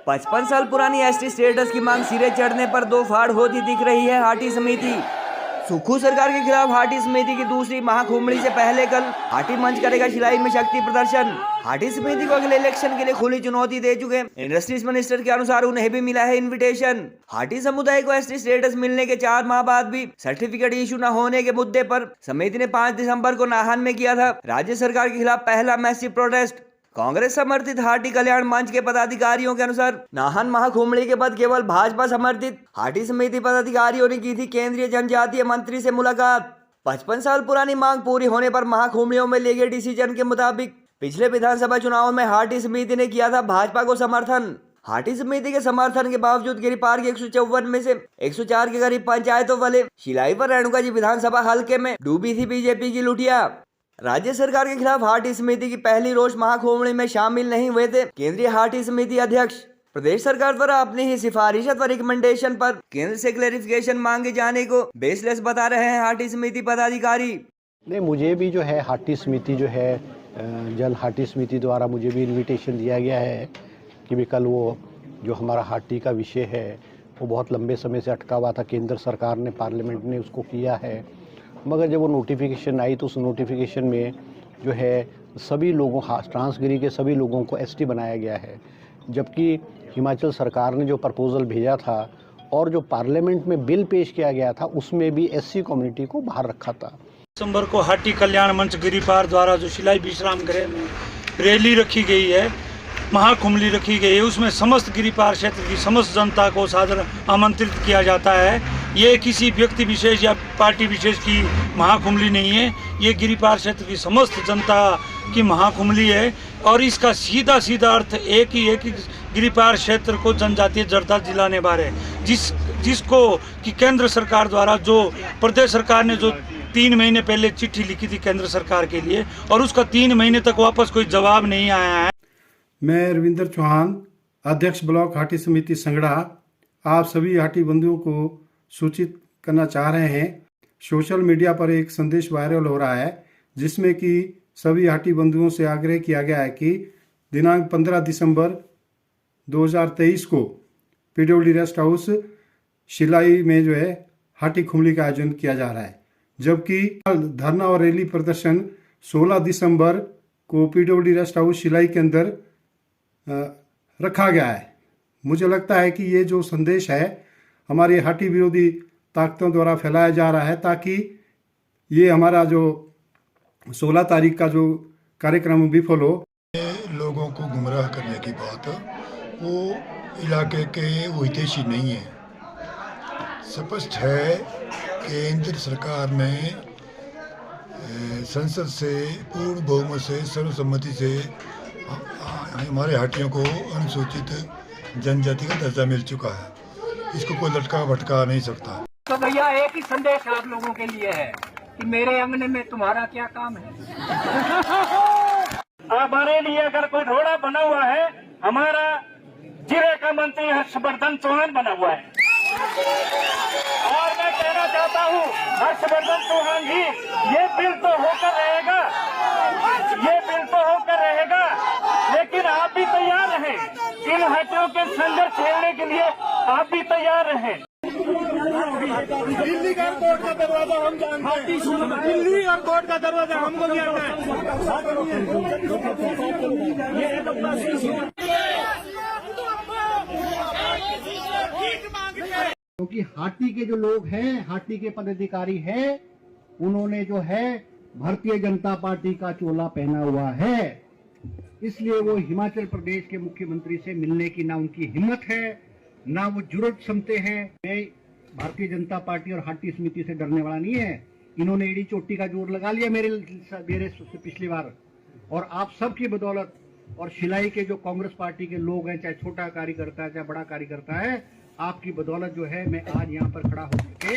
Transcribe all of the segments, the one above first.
55 साल पुरानी ST status की मांग सिरे चढ़ने पर दो फाड़ होती दिख रही है हाटी समिति। सुक्खू सरकार के खिलाफ हाटी समिति की दूसरी महाकुंभली से पहले कल हाटी मंच करेगा शिलाई में शक्ति प्रदर्शन। हाटी समिति को अगले इलेक्शन के लिए खुली चुनौती दे चुके इंडस्ट्रीज मिनिस्टर के अनुसार उन्हें भी मिला है इनविटेशन। हाटी समुदाय को एसटी स्टेटस मिलने के 4 माह बाद भी सर्टिफिकेट इशू न होने के मुद्दे पर समिति ने 5 दिसंबर को नाहन में किया था राज्य सरकार के खिलाफ पहला मैसिव प्रोटेस्ट। कांग्रेस समर्थित हाटी कल्याण मंच के पदाधिकारियों के अनुसार नाहन महाकुंभली के बाद केवल भाजपा समर्थित हाटी समिति पदाधिकारियों ने की थी केंद्रीय जनजातीय मंत्री से मुलाकात। 55 साल पुरानी मांग पूरी होने पर महाकुंभलियों में लिए गए डिसीजन के मुताबिक पिछले विधानसभा चुनाव में हाटी समिति ने किया था भाजपा को समर्थन। हाटी समिति के समर्थन के बावजूद गिरिपार के 154 में से 104 के करीब पंचायतों वाले शिलाई पर रेणुका जी विधानसभा हल्के में डूबी थी बीजेपी की लुटिया। राज्य सरकार के खिलाफ हाटी समिति की पहली रोष महाकुंभली में शामिल नहीं हुए थे केंद्रीय हाटी समिति अध्यक्ष। प्रदेश सरकार द्वारा अपनी ही सिफारिश व रिकमेंडेशन पर केंद्र से क्लेरिफिकेशन मांगे जाने को बेसलेस बता रहे हैं हाटी समिति पदाधिकारी। नहीं, मुझे भी जो है हाटी समिति जो है जल हाटी समिति द्वारा मुझे भी इनविटेशन दिया गया है कि भी कल वो जो हमारा हाटी का विषय है वो बहुत लंबे समय से अटका हुआ था। केंद्र सरकार ने पार्लियामेंट ने उसको किया है, मगर जब वो नोटिफिकेशन आई तो उस नोटिफिकेशन में जो है सभी लोगों ट्रांसगिरी के सभी लोगों को एसटी बनाया गया है, जबकि हिमाचल सरकार ने जो प्रपोजल भेजा था और जो पार्लियामेंट में बिल पेश किया गया था उसमें भी एससी कम्युनिटी को बाहर रखा था। दिसंबर को हाटी कल्याण मंच गिरिपार द्वारा जो शिलाई विश्राम गृह में रैली रखी गई है, महाकुंभली रखी गई है, उसमें समस्त गिरिपार क्षेत्र की समस्त जनता को सादर आमंत्रित किया जाता है। ये किसी व्यक्ति विशेष या पार्टी विशेष की महाकुंभली नहीं है, ये गिरिपार क्षेत्र की समस्त जनता की महाकुंभली है और इसका सीधा सीधा अर्थ एक ही गिरिपार क्षेत्र को जनजातीय दर्जा दिलाने बारे जिसको कि केंद्र सरकार द्वारा जो प्रदेश सरकार ने जो 3 महीने पहले चिट्ठी लिखी थी केंद्र सरकार के लिए और उसका 3 महीने तक वापस कोई जवाब नहीं आया है। मैं रविंद्र चौहान, अध्यक्ष ब्लॉक हाटी समिति संगड़ा, आप सभी हाटी बंधुओं को सूचित करना चाह रहे हैं। सोशल मीडिया पर एक संदेश वायरल हो रहा है जिसमें कि सभी हाटी बंधुओं से आग्रह किया गया है कि दिनांक 15 दिसंबर 2023 को पीडब्ल्यूडी रेस्ट हाउस शिलाई में जो है हाटी कुंभली का आयोजन किया जा रहा है, जबकि धरना और रैली प्रदर्शन 16 दिसंबर को पीडब्ल्यूडी रेस्ट हाउस शिलाई के अंदर रखा गया है। मुझे लगता है कि ये जो संदेश है हमारी हाटी विरोधी ताकतों द्वारा फैलाया जा रहा है ताकि ये हमारा जो 16 तारीख का जो कार्यक्रम विफल हो। लोगों को गुमराह करने की बात वो इलाके के हितैषी नहीं है। स्पष्ट है केंद्र सरकार ने संसद से पूर्ण बहुमत से सर्वसम्मति से हमारे हाटियों को अनुसूचित जनजाति का दर्जा मिल चुका है, इसको कोई लटका भटका नहीं सकता। तो भैया एक ही संदेश आप लोगों के लिए है कि मेरे अंगने में तुम्हारा क्या काम है। हमारे लिए अगर कोई घोड़ा बना हुआ है, हमारा जिले का मंत्री हर्षवर्धन चौहान बना हुआ है और मैं कहना चाहता हूँ हर्षवर्धन चौहान जी, ये बिल तो होकर रहेगा, ये बिल तो होकर रहेगा, लेकिन आप भी तैयार रहें इन हाटियों के संघर्ष झेलने के लिए, आप भी तैयार रहें। दिल्ली एयरपोर्ट का दरवाजा हम जानते हैं, दिल्ली एयरपोर्ट का दरवाजा हमको भी आता है। क्योंकि हाटी के जो लोग हैं, हाटी के पदाधिकारी हैं, उन्होंने जो है भारतीय जनता पार्टी का चोला पहना हुआ है, इसलिए वो हिमाचल प्रदेश के मुख्यमंत्री से मिलने की ना उनकी हिम्मत है ना वो जरूरत समझते हैं। मैं भारतीय जनता पार्टी और हाटी समिति से डरने वाला नहीं है। इन्होंने एड़ी चोटी का जोर लगा लिया मेरे से पिछली बार, और आप सबकी बदौलत और शिलाई के जो कांग्रेस पार्टी के लोग हैं, चाहे छोटा कार्यकर्ता है चाहे बड़ा कार्यकर्ता है, आपकी बदौलत जो है मैं आज यहाँ पर खड़ा होकर के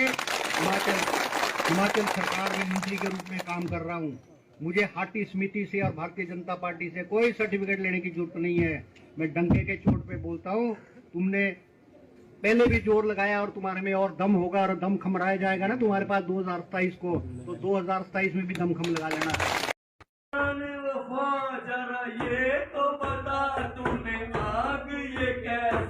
हिमाचल सरकार में मंत्री के रूप में काम कर रहा हूँ। मुझे हाटी समिति से और भारतीय जनता पार्टी से कोई सर्टिफिकेट लेने की जरूरत नहीं है। मैं डंके के चोट पे बोलता हूँ, तुमने पहले भी जोर लगाया और तुम्हारे में और दम होगा और दम खमराया जाएगा ना तुम्हारे पास 2027 को, तो 2027 में भी दम खम लगा लेना। जरा ये तो बता तूने आग ये कैसे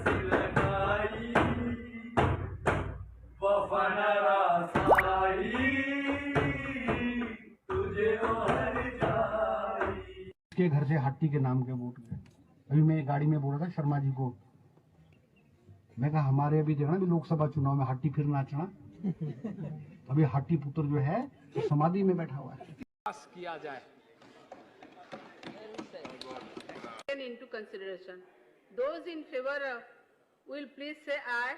हाटी के नाम के वोट गए। अभी मैं गाड़ी में बोल रहा था शर्मा जी को, मैं कहा हमारे अभी देखना भी लोकसभा चुनाव में हाटी फिर नाचना। अभी हाटी पुत्र जो है तो समाधि में बैठा हुआ है। किया जाए into consideration. Those in favor will please say aye.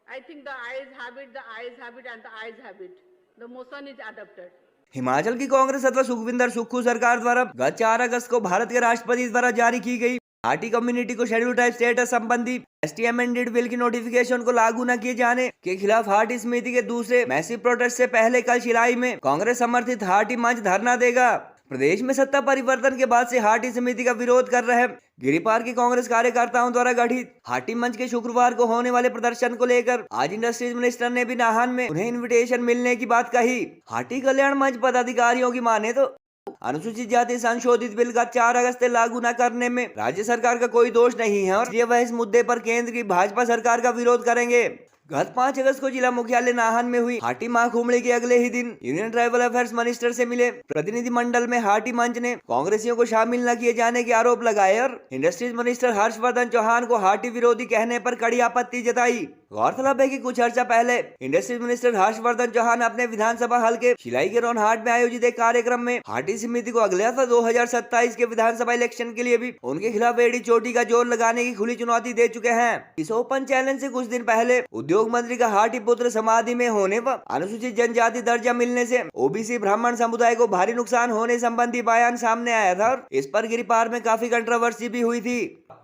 I think the ayes have it, the ayes have it and the ayes have it. The motion is adopted. Himachal की कांग्रेस अथवा सुखविंदर सुक्खू सरकार द्वारा गत 4 अगस्त को भारत के राष्ट्रपति द्वारा जारी की गई हाटी कम्युनिटी को शेड्यूल ट्राइब स्टेटस संबंधी एसटी अमेंडेड बिल की नोटिफिकेशन को लागू न किए जाने के खिलाफ हाटी समिति के दूसरे मैसिव प्रोटेस्ट से पहले कल शिलाई में कांग्रेस समर्थित हाटी मंच धरना देगा। प्रदेश में सत्ता परिवर्तन के बाद से हाटी समिति का विरोध कर रहे गिरिपार के कांग्रेस कार्यकर्ताओं द्वारा गठित हाटी मंच के शुक्रवार को होने वाले प्रदर्शन को लेकर आज इंडस्ट्रीज मिनिस्टर ने भी नाहन में उन्हें इनविटेशन मिलने की बात कही। हाटी कल्याण मंच पदाधिकारियों की माने तो अनुसूचित जाति संशोधित बिल का 4 अगस्त से लागू न करने में राज्य सरकार का कोई दोष नहीं है और इसलिए वह इस मुद्दे पर केंद्र की भाजपा सरकार का विरोध करेंगे। गत 5 अगस्त को जिला मुख्यालय नाहन में हुई हाटी महाकुंभली के अगले ही दिन यूनियन ट्राइबल अफेयर्स मिनिस्टर से मिले प्रतिनिधि मंडल में हाटी मंच ने कांग्रेसियों को शामिल न किए जाने के आरोप लगाए और इंडस्ट्रीज मिनिस्टर हर्षवर्धन चौहान को हाटी विरोधी कहने पर कड़ी आपत्ति जताई। गौरतलब है कि कुछ अर्सा पहले इंडस्ट्रीज मिनिस्टर हर्षवर्धन चौहान अपने विधानसभा हल्के शिलाई के रोनहाट में आयोजित एक कार्यक्रम में हाटी समिति को अगले 2027 के विधानसभा इलेक्शन के लिए भी उनके खिलाफ एड़ी चोटी का जोर लगाने की खुली चुनौती दे चुके हैं। इस ओपन चैलेंज से कुछ दिन पहले उद्योग मंत्री का हाटी पुत्र समाधि में होने व अनुसूचित जनजाति दर्जा मिलने से ओबीसी ब्राह्मण समुदाय को भारी नुकसान होने संबंधी बयान सामने आया था और इस पर गिरिपार में काफी कंट्रोवर्सी भी हुई थी।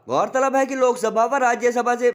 गौरतलब है कि लोकसभा व राज्यसभा से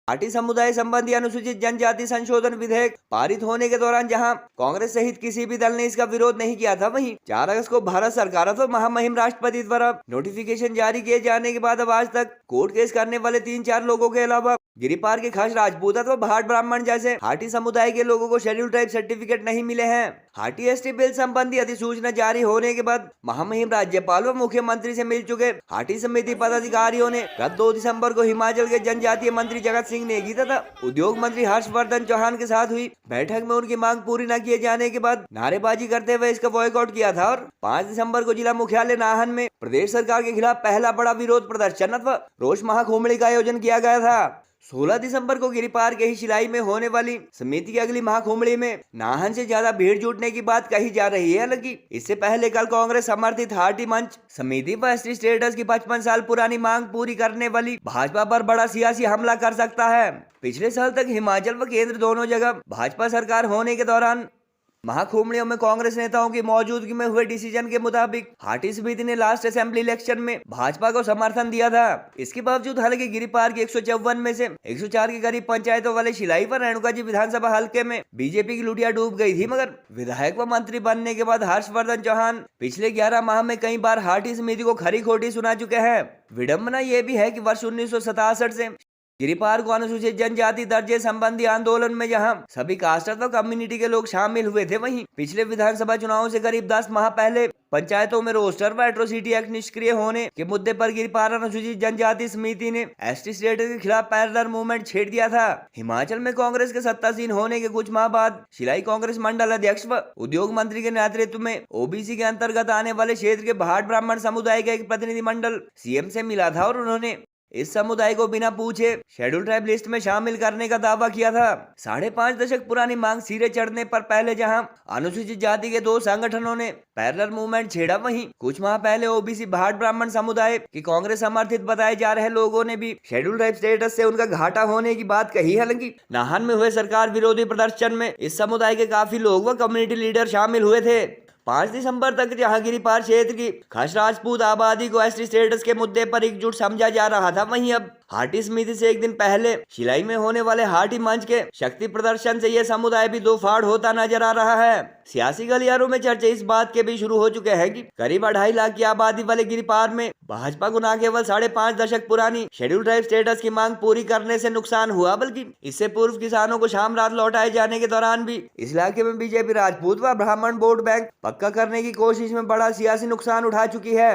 हाटी समुदाय संबंधी अनुसूचित जनजाति संशोधन विधेयक पारित होने के दौरान जहां कांग्रेस सहित किसी भी दल ने इसका विरोध नहीं किया था, वहीं 4 अगस्त को भारत सरकार अथवा महामहिम राष्ट्रपति द्वारा नोटिफिकेशन जारी किए जाने के बाद अब आज तक कोर्ट केस करने वाले 3-4 लोगों के अलावा गिरिपार के खास राजपूत अथवा भाट ब्राह्मण जैसे हाटी समुदाय के लोगों को शेड्यूल ट्राइब सर्टिफिकेट नहीं मिले हैं। हाटी एसटी बिल संबंधी अधिसूचना जारी होने के बाद महामहिम राज्यपाल व मुख्यमंत्री से मिल चुके हाटी समिति पदाधिकारियों ने गत 2 दिसंबर को हिमाचल के जनजातीय मंत्री जगत सिंह नेगी तथा उद्योग मंत्री हर्षवर्धन चौहान के साथ हुई बैठक में उनकी मांग पूरी न किए जाने के बाद नारेबाजी करते हुए इसका बॉयकॉट किया था और 5 दिसंबर को जिला मुख्यालय नाहन में प्रदेश सरकार के खिलाफ पहला बड़ा विरोध प्रदर्शन अथवा रोष महाकुंभली का आयोजन किया गया था। 16 दिसंबर को गिरिपार के ही शिलाई में होने वाली समिति की अगली महाकुंभली में नाहन से ज्यादा भीड़ जुटने की बात कही जा रही है। हालांकि इससे पहले कल कांग्रेस समर्थित हाटी मंच समिति पर एसटी स्टेटस की 55 साल पुरानी मांग पूरी करने वाली भाजपा पर बड़ा सियासी हमला कर सकता है। पिछले साल तक हिमाचल व केंद्र दोनों जगह भाजपा सरकार होने के दौरान महाकुंभलियों में कांग्रेस नेताओं की मौजूदगी में हुए डिसीजन के मुताबिक हाटी समिति ने लास्ट असेंबली इलेक्शन में भाजपा को समर्थन दिया था। इसके बावजूद हालांकि गिरिपार की 154 में से 104 के करीब पंचायतों वाले शिलाई व रेणुका जी विधानसभा हल्के में बीजेपी की लुटिया डूब गई थी, मगर विधायक व मंत्री बनने के बाद हर्षवर्धन चौहान पिछले 11 माह में कई बार हाटी समिति को खरी खोटी सुना चुके हैं। विडम्बना ये भी है कि वर्ष 1967 से गिरिपार को अनुसूचित जनजाति दर्जे संबंधी आंदोलन में जहां सभी कास्ट व कम्युनिटी के लोग शामिल हुए थे, वहीं पिछले विधानसभा चुनावों से करीब 10 माह पहले पंचायतों में रोस्टर व एट्रोसिटी एक्ट निष्क्रिय होने के मुद्दे पर गिरिपार अनुसूचित जनजाति समिति ने एसटी स्टेटस के खिलाफ पैरेलल मूवमेंट छेड़ दिया था। हिमाचल में कांग्रेस के सत्तासीन होने के कुछ माह बाद शिलाई कांग्रेस मंडल अध्यक्ष व उद्योग मंत्री के नेतृत्व में ओबीसी के अंतर्गत आने वाले क्षेत्र के भाट ब्राह्मण समुदाय का एक प्रतिनिधि मंडल सीएम से मिला था और उन्होंने इस समुदाय को बिना पूछे शेड्यूल ट्राइब लिस्ट में शामिल करने का दावा किया था। 5.5 दशक पुरानी मांग सिरे चढ़ने पर पहले जहां अनुसूचित जाति के 2 संगठनों ने पैरेलल मूवमेंट छेड़ा, वहीं कुछ माह पहले ओबीसी भाट ब्राह्मण समुदाय की कांग्रेस समर्थित बताए जा रहे लोगों ने भी शेड्यूल ट्राइब स्टेटस से उनका घाटा होने की बात कही। हालांकि नाहन में हुए सरकार विरोधी प्रदर्शन में इस समुदाय के काफी लोग व कम्युनिटी लीडर शामिल हुए थे। 5 दिसंबर तक जहां गिरिपार क्षेत्र की खास राजपूत आबादी को एसटी स्टेटस के मुद्दे पर एकजुट समझा जा रहा था, वहीं अब हाटी समिति से एक दिन पहले शिलाई में होने वाले हाटी मंच के शक्ति प्रदर्शन से यह समुदाय भी दो फाड़ होता नजर आ रहा है। सियासी गलियारों में चर्चे इस बात के भी शुरू हो चुके हैं कि करीब 2.5 लाख की आबादी वाले गिरिपार में भाजपा को न केवल 5.5 दशक पुरानी शेड्यूल ट्राइब स्टेटस की मांग पूरी करने से नुकसान हुआ, बल्कि इससे पूर्व किसानों को शाम रात लौटाए जाने के दौरान भी इस इलाके में बीजेपी राजपूत व ब्राह्मण वोट बैंक पक्का करने की कोशिश में बड़ा सियासी नुकसान उठा चुकी है।